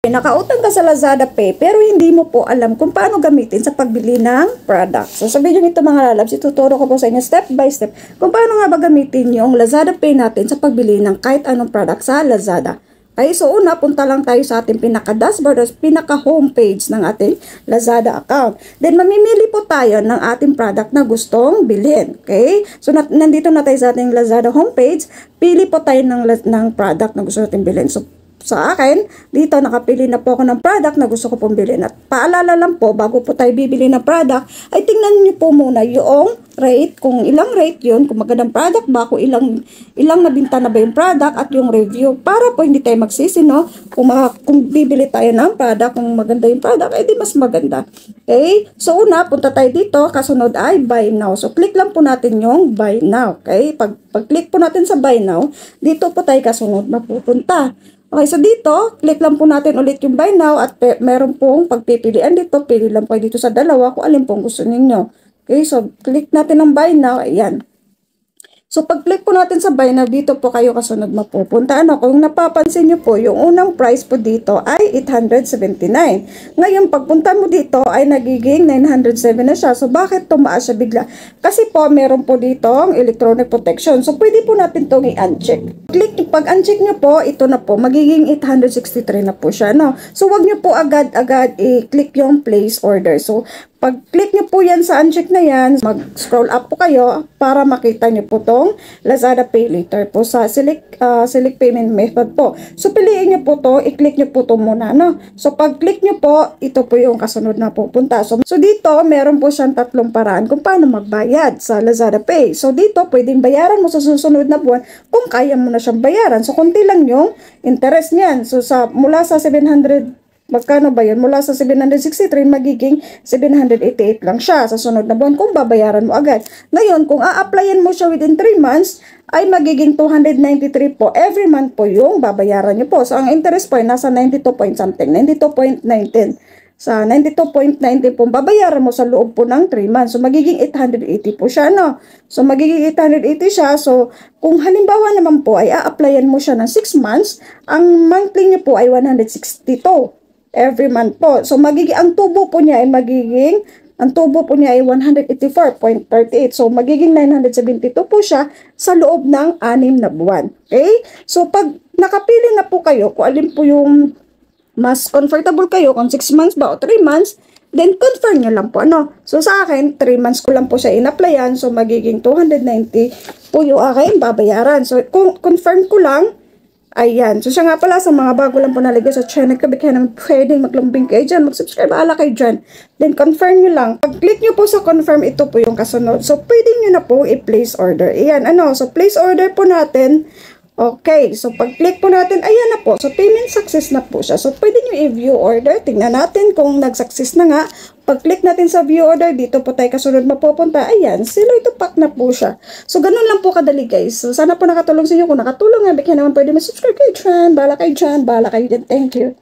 Nakautang ka sa Lazada Pay pero hindi mo po alam kung paano gamitin sa pagbili ng product. So sa video nito mga lalabs, ituturo ko po sa inyo step by step kung paano nga ba gamitin yung Lazada Pay natin sa pagbili ng kahit anong product sa Lazada. Okay, so una, punta lang tayo sa ating pinaka-dashboard o pinaka-homepage ng ating Lazada account. Then, mamimili po tayo ng ating product na gustong bilhin. Okay? So, nandito na tayo sa ating Lazada homepage. Pili po tayo ng product na gusto natin bilhin. So, sa akin, dito nakapili na po ako ng product na gusto ko pong bilhin. At paalala lang po, bago po tayo bibili ng product, ay tingnan niyo po muna yung rate, kung ilang rate yun, kung magandang product ba, kung ilang nabinta na ba yung product at yung review, para po hindi tayo magsisi, no? Kung bibili tayo ng product, kung maganda yung product, ay di mas maganda. Okay? So una, punta tayo dito, kasunod ay buy now. So click lang po natin yung buy now. Okay? Pag-click po natin sa buy now, dito po tayo kasunod mapupunta. Okay, so dito, click lang po natin ulit yung buy now at meron pong pagpipilian dito. Pili lang po dito sa dalawa kung alin pong gusto ninyo. Okay, so click natin ang buy now. Ayan. So pag-click po natin sa buy now, dito po kayo kasunod mapupunta. Kung napapansin nyo po, yung unang price po dito ay 879. Ngayon, pagpunta mo dito ay nagiging 907 na siya. So bakit tumaas siya bigla? Kasi po, meron po dito ang electronic protection. So pwede po natin itong i-uncheck. Pag-uncheck nyo po, ito na po, magiging 863 na po siya. No? So wag nyo po agad-agad i-click yung place order. So pag-click nyo po yan sa uncheck na yan, mag-scroll up po kayo para makita nyo po tong Lazada Pay Later po sa select payment method po. So piliin nyo po to, i-click nyo po to muna. No? So pag-click nyo po, ito po yung kasunod na pupunta. So dito, meron po siyang tatlong paraan kung paano magbayad sa Lazada Pay. So dito, pwedeng bayaran mo sa susunod na buwan kung kaya mo na siyang bayaran. So konti lang yung interest niyan. So mula sa 700, magkano ba yun? Mula sa 763, magiging 788 lang siya sa sunod na buwan kung babayaran mo agad. Ngayon, kung a-applyan mo siya within 3 months, ay magiging 293 po. Every month po yung babayaran niyo po. So, ang interest po ay nasa 92 point something, 92.19. Sa 92.19 po, babayaran mo sa loob po ng 3 months. So, magiging 880 po siya, no? So, magiging 880 siya. So, kung halimbawa naman po ay a-applyan mo siya ng 6 months, ang monthly niyo po ay 162 every month po. So, ang tubo po niya ay ang tubo po niya ay 184.38. So, magiging 972 po siya sa loob ng 6 na buwan. Okay? So, pag nakapili na po kayo, kung alin po yung mas comfortable kayo, kung 6 months ba o 3 months, then confirm nyo lang po. So, sa akin, 3 months ko lang po siya in-applyan. So, magiging 290 po yung aking babayaran. So, kung confirm ko lang, ayan. So, siya nga pala, sa mga bago lang po nalagay sa channel ko, kaya naman pwedeng maglambing kayo dyan, mag-subscribe, ala kayo dyan. Then, confirm nyo lang. Pag-click nyo po sa confirm, ito po yung kasunod. So, pwede nyo na po i-place order. Ayan, so, place order po natin. Okay, so pag-click po natin, ayan na po. So, payment success na po siya. So, pwede nyo i-view order. Tingnan natin kung nag-success na nga. Pag-click natin sa view order, dito po tayo kasunod mapupunta. Ayan, silo ito pack na po siya. So, ganun lang po kadali, guys. So, sana po nakatulong sa inyo. Kung nakatulong nga, bigyan naman pwede mag-subscribe kayo dyan. Bahala kayo dyan. Bahala kayo dyan. Thank you.